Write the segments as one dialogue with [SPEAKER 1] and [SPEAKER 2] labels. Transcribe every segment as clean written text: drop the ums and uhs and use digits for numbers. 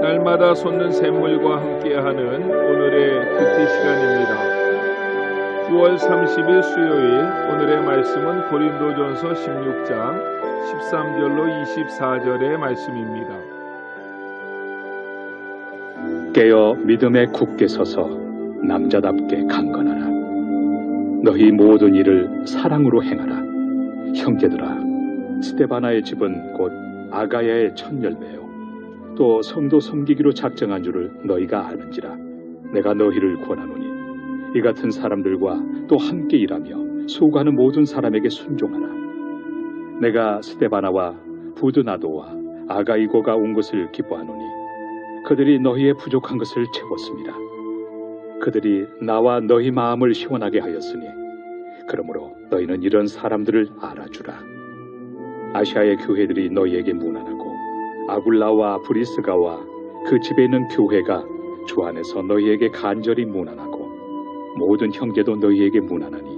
[SPEAKER 1] 날마다 솟는 샘물과 함께하는 오늘의 큐티 시간입니다. 9월 30일 수요일 오늘의 말씀은 고린도전서 16장 13절로 24절의 말씀입니다.
[SPEAKER 2] 깨어 믿음에 굳게 서서 남자답게 강건하라. 너희 모든 일을 사랑으로 행하라. 형제들아, 스데바나의 집은 곧 아가야의 첫 열매요 또 성도 섬기기로 작정한 줄을 너희가 아는지라. 내가 너희를 권하노니 이 같은 사람들과 또 함께 일하며 수고하는 모든 사람에게 순종하라. 내가 스데바나와 부드나도와 아가이고가 온 것을 기뻐하노니 그들이 너희의 부족한 것을 채웠습니다. 그들이 나와 너희 마음을 시원하게 하였으니 그러므로 너희는 이런 사람들을 알아주라. 아시아의 교회들이 너희에게 문안하고 아굴라와 브리스가와 그 집에 있는 교회가 주 안에서 너희에게 간절히 문안하고 모든 형제도 너희에게 문안하니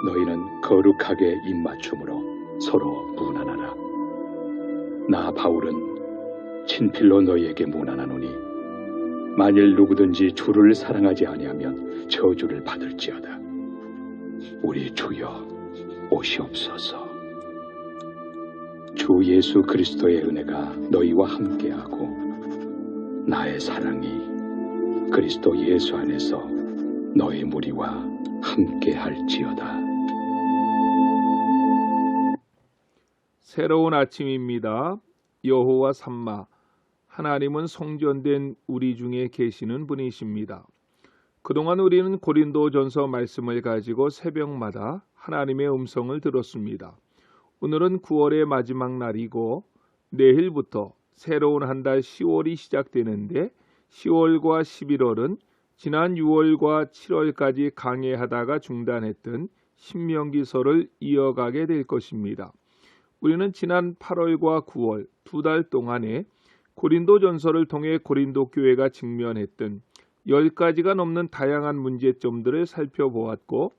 [SPEAKER 2] 너희는 거룩하게 입맞춤으로 서로 문안하라. 나 바울은 친필로 너희에게 문안하노니 만일 누구든지 주를 사랑하지 아니하면 저주를 받을지어다. 우리 주여 오시옵소서. 주 예수 그리스도의 은혜가 너희와 함께하고 나의 사랑이 그리스도 예수 안에서 너희 무리와 함께할지어다.
[SPEAKER 1] 새로운 아침입니다. 여호와 삼마, 하나님은 성전된 우리 중에 계시는 분이십니다. 그동안 우리는 고린도전서 말씀을 가지고 새벽마다 하나님의 음성을 들었습니다. 오늘은 9월의 마지막 날이고 내일부터 새로운 한 달 10월이 시작되는데 10월과 11월은 지난 6월과 7월까지 강해하다가 중단했던 신명기서를 이어가게 될 것입니다. 우리는 지난 8월과 9월 두 달 동안에 고린도전서를 통해 고린도 교회가 직면했던 10가지가 넘는 다양한 문제점들을 살펴보았고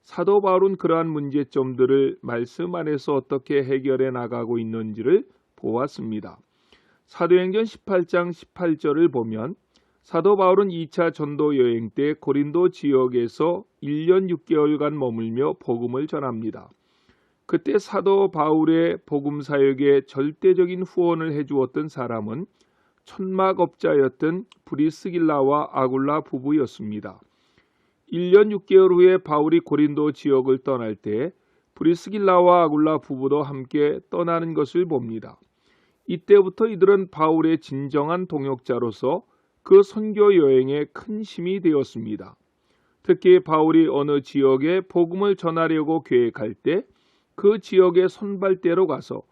[SPEAKER 1] 사도 바울은 그러한 문제점들을 말씀 안에서 어떻게 해결해 나가고 있는지를 보았습니다. 사도행전 18장 18절을 보면 사도 바울은 2차 전도 여행 때 고린도 지역에서 1년 6개월간 머물며 복음을 전합니다. 그때 사도 바울의 복음 사역에 절대적인 후원을 해주었던 사람은 천막업자였던 브리스길라와 아굴라 부부였습니다. 1년 6개월 후에 바울이 고린도 지역을 떠날 때 브리스길라와 아굴라 부부도 함께 떠나는 것을 봅니다. 이때부터 이들은 바울의 진정한 동역자로서 그 선교 여행에 큰 힘이 되었습니다. 특히 바울이 어느 지역에 복음을 전하려고 계획할 때 그 지역의 선발대로 가서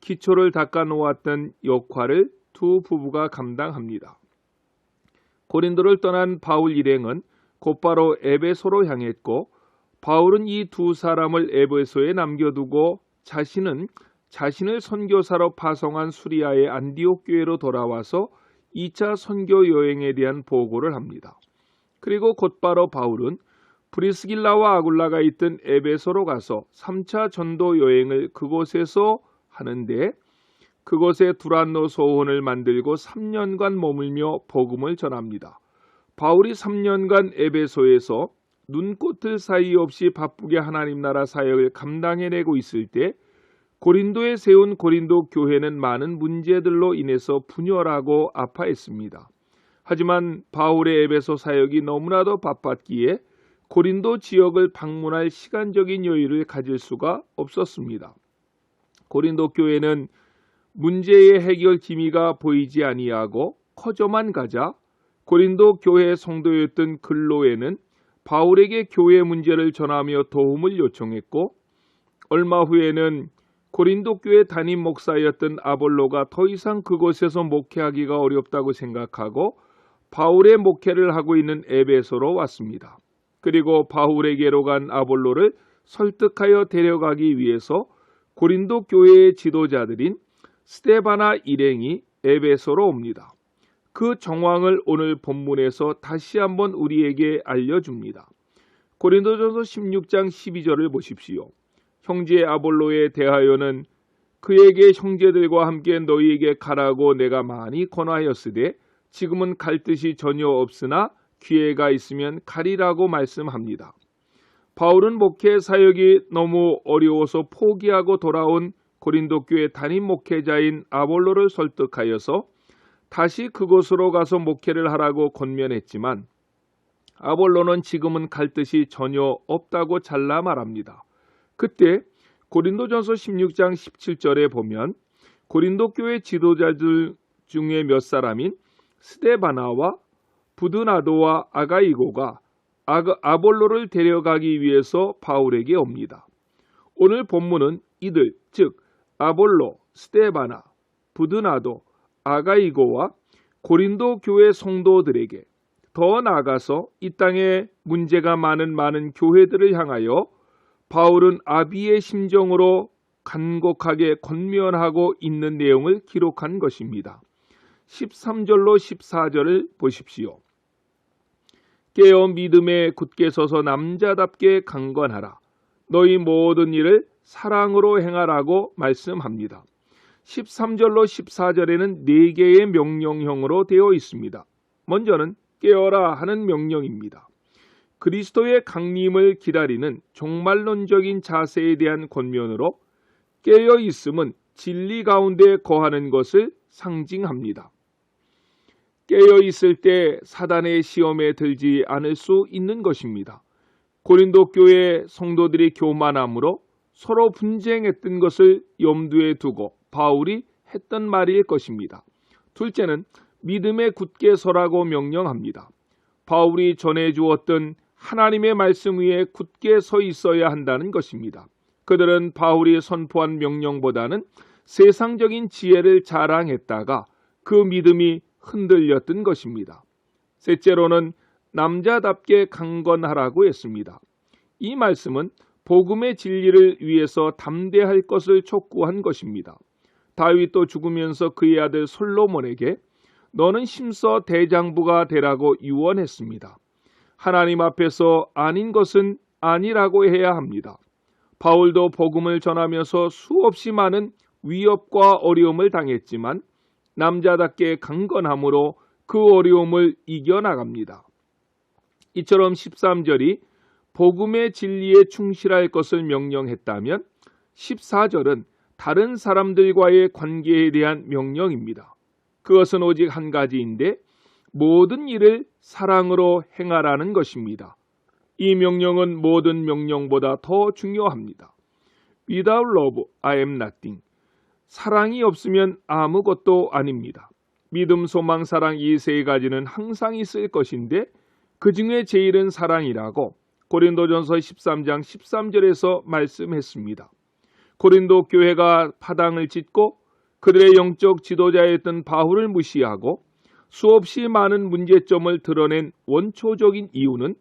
[SPEAKER 1] 기초를 닦아 놓았던 역할을 두 부부가 감당합니다. 고린도를 떠난 바울 일행은 곧바로 에베소로 향했고 바울은 이 두 사람을 에베소에 남겨두고 자신은 자신을 선교사로 파송한 수리아의 안디옥 교회로 돌아와서 2차 선교 여행에 대한 보고를 합니다. 그리고 곧바로 바울은 브리스길라와 아굴라가 있던 에베소로 가서 3차 전도 여행을 그곳에서 하는데 그곳에 두란노 소원을 만들고 3년간 머물며 복음을 전합니다. 바울이 3년간 에베소에서 눈꽃을 사이 없이 바쁘게 하나님 나라 사역을 감당해내고 있을 때 고린도에 세운 고린도 교회는 많은 문제들로 인해서 분열하고 아파했습니다. 하지만 바울의 에베소 사역이 너무나도 바빴기에 고린도 지역을 방문할 시간적인 여유를 가질 수가 없었습니다. 고린도 교회는 문제의 해결 기미가 보이지 아니하고 커져만 가자 고린도 교회 성도였던 글로에는 바울에게 교회 문제를 전하며 도움을 요청했고 얼마 후에는 고린도 교회 담임 목사였던 아볼로가 더 이상 그곳에서 목회하기가 어렵다고 생각하고 바울의 목회를 하고 있는 에베소로 왔습니다. 그리고 바울에게로 간 아볼로를 설득하여 데려가기 위해서 고린도 교회의 지도자들인 스데바나 일행이 에베소로 옵니다. 그 정황을 오늘 본문에서 다시 한번 우리에게 알려줍니다. 고린도전서 16장 12절을 보십시오. 형제 아볼로에 대하여는 그에게 형제들과 함께 너희에게 가라고 내가 많이 권하였으되 지금은 갈 뜻이 전혀 없으나 기회가 있으면 가리라고 말씀합니다. 바울은 목회 사역이 너무 어려워서 포기하고 돌아온 고린도 교회 담임 목회자인 아볼로를 설득하여서 다시 그곳으로 가서 목회를 하라고 권면했지만 아볼로는 지금은 갈 뜻이 전혀 없다고 잘라 말합니다. 그때 고린도전서 16장 17절에 보면 고린도 교회 지도자들 중에 몇 사람인 스데바나와 부드나도와 아가이고가 아볼로를 데려가기 위해서 바울에게 옵니다. 오늘 본문은 이들, 즉 아볼로, 스데바나, 부드나도, 아가이고와 고린도 교회 성도들에게 더 나아가서 이 땅에 문제가 많은 교회들을 향하여 바울은 아비의 심정으로 간곡하게 권면하고 있는 내용을 기록한 것입니다. 13절로 14절을 보십시오. 깨어 믿음에 굳게 서서 남자답게 강건하라. 너희 모든 일을 사랑으로 행하라고 말씀합니다. 13절로 14절에는 4개의 명령형으로 되어 있습니다. 먼저는 깨어라 하는 명령입니다. 그리스도의 강림을 기다리는 종말론적인 자세에 대한 권면으로 깨어 있음은 진리 가운데 거하는 것을 상징합니다. 깨어 있을 때 사단의 시험에 들지 않을 수 있는 것입니다. 고린도 교회 성도들이 교만함으로 서로 분쟁했던 것을 염두에 두고 바울이 했던 말일 것입니다. 둘째는 믿음에 굳게 서라고 명령합니다. 바울이 전해주었던 하나님의 말씀 위에 굳게 서 있어야 한다는 것입니다. 그들은 바울이 선포한 명령보다는 세상적인 지혜를 자랑했다가 그 믿음이 흔들렸던 것입니다. 셋째로는 남자답게 강건하라고 했습니다. 이 말씀은 복음의 진리를 위해서 담대할 것을 촉구한 것입니다. 다윗도 죽으면서 그의 아들 솔로몬에게 너는 심서 대장부가 되라고 유언했습니다. 하나님 앞에서 아닌 것은 아니라고 해야 합니다. 바울도 복음을 전하면서 수없이 많은 위협과 어려움을 당했지만 남자답게 강건함으로 그 어려움을 이겨나갑니다. 이처럼 13절이 복음의 진리에 충실할 것을 명령했다면 14절은 다른 사람들과의 관계에 대한 명령입니다. 그것은 오직 한 가지인데 모든 일을 사랑으로 행하라는 것입니다. 이 명령은 모든 명령보다 더 중요합니다. Without love, I am nothing. 사랑이 없으면 아무것도 아닙니다. 믿음, 소망, 사랑 이 세 가지는 항상 있을 것인데 그 중에 제일은 사랑이라고 고린도전서 13장 13절에서 말씀했습니다. 고린도 교회가 파당을 짓고 그들의 영적 지도자였던 바울을 무시하고 수없이 많은 문제점을 드러낸 원초적인 이유는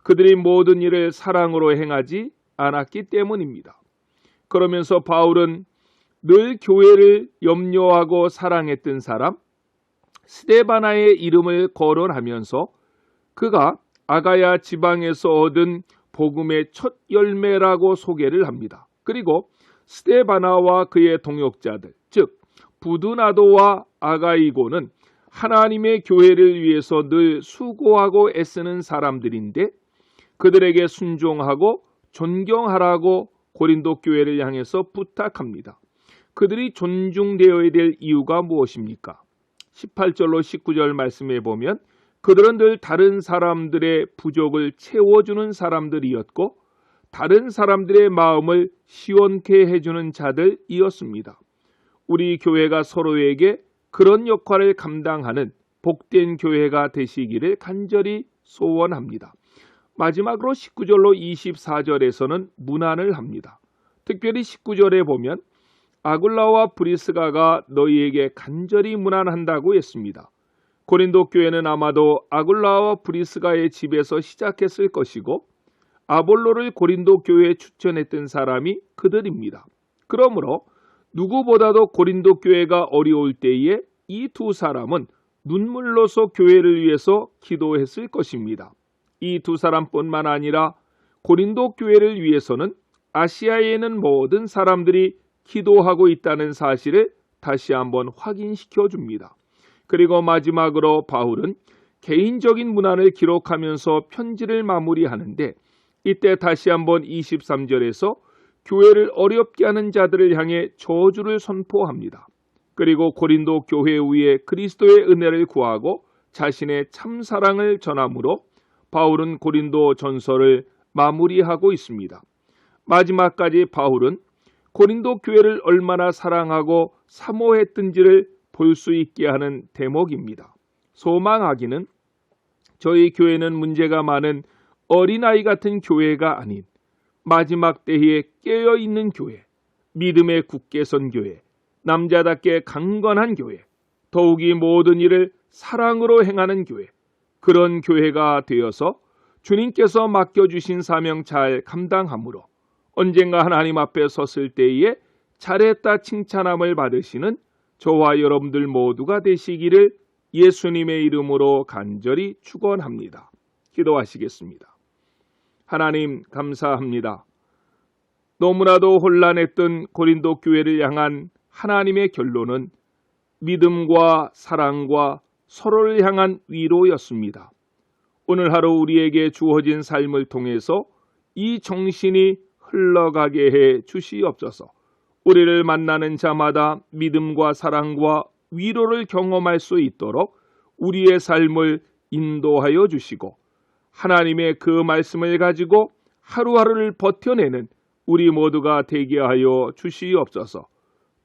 [SPEAKER 1] 그들이 모든 일을 사랑으로 행하지 않았기 때문입니다. 그러면서 바울은 늘 교회를 염려하고 사랑했던 사람 스데바나의 이름을 거론하면서 그가 아가야 지방에서 얻은 복음의 첫 열매라고 소개를 합니다. 그리고 스데바나와 그의 동역자들, 즉 부드나도와 아가이고는 하나님의 교회를 위해서 늘 수고하고 애쓰는 사람들인데 그들에게 순종하고 존경하라고 고린도 교회를 향해서 부탁합니다. 그들이 존중되어야 될 이유가 무엇입니까? 18절로 19절 말씀에 보면 그들은 늘 다른 사람들의 부족을 채워주는 사람들이었고 다른 사람들의 마음을 시원케 해주는 자들이었습니다. 우리 교회가 서로에게 그런 역할을 감당하는 복된 교회가 되시기를 간절히 소원합니다. 마지막으로 19절로 24절에서는 문안을 합니다. 특별히 19절에 보면 아굴라와 브리스가가 너희에게 간절히 문안한다고 했습니다. 고린도 교회는 아마도 아굴라와 브리스가의 집에서 시작했을 것이고 아볼로를 고린도 교회에 추천했던 사람이 그들입니다. 그러므로 누구보다도 고린도 교회가 어려울 때에 이 두 사람은 눈물로서 교회를 위해서 기도했을 것입니다. 이 두 사람뿐만 아니라 고린도 교회를 위해서는 아시아에 있는 모든 사람들이 기도하고 있다는 사실을 다시 한번 확인시켜 줍니다. 그리고 마지막으로 바울은 개인적인 문안을 기록하면서 편지를 마무리하는데, 이때 다시 한번 23절에서 교회를 어렵게 하는 자들을 향해 저주를 선포합니다. 그리고 고린도 교회 위에 그리스도의 은혜를 구하고 자신의 참사랑을 전함으로 바울은 고린도 전서를 마무리하고 있습니다. 마지막까지 바울은 고린도 교회를 얼마나 사랑하고 사모했던지를 볼 수 있게 하는 대목입니다. 소망하기는 저희 교회는 문제가 많은 어린아이 같은 교회가 아닌 마지막 때에 깨어있는 교회, 믿음에 굳게 선 교회, 남자답게 강건한 교회, 더욱이 모든 일을 사랑으로 행하는 교회, 그런 교회가 되어서 주님께서 맡겨주신 사명 잘 감당함으로 언젠가 하나님 앞에 섰을 때에 잘했다 칭찬함을 받으시는 저와 여러분들 모두가 되시기를 예수님의 이름으로 간절히 축원합니다. 기도하시겠습니다. 하나님 감사합니다. 너무나도 혼란했던 고린도 교회를 향한 하나님의 결론은 믿음과 사랑과 서로를 향한 위로였습니다. 오늘 하루 우리에게 주어진 삶을 통해서 이 정신이 흘러가게 해 주시옵소서. 우리를 만나는 자마다 믿음과 사랑과 위로를 경험할 수 있도록 우리의 삶을 인도하여 주시고 하나님의 그 말씀을 가지고 하루하루를 버텨내는 우리 모두가 되게 하여 주시옵소서.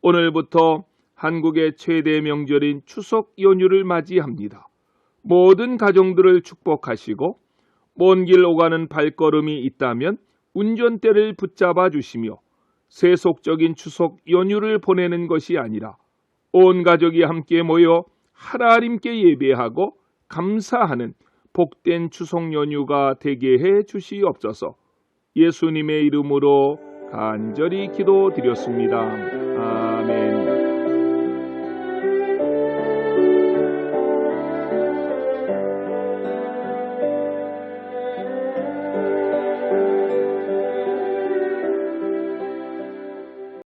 [SPEAKER 1] 오늘부터 한국의 최대 명절인 추석 연휴를 맞이합니다. 모든 가정들을 축복하시고 먼 길 오가는 발걸음이 있다면 운전대를 붙잡아 주시며 세속적인 추석 연휴를 보내는 것이 아니라 온 가족이 함께 모여 하나님께 예배하고 감사하는 복된 추석 연휴가 되게 해 주시옵소서. 예수님의 이름으로 간절히 기도드렸습니다. 아멘.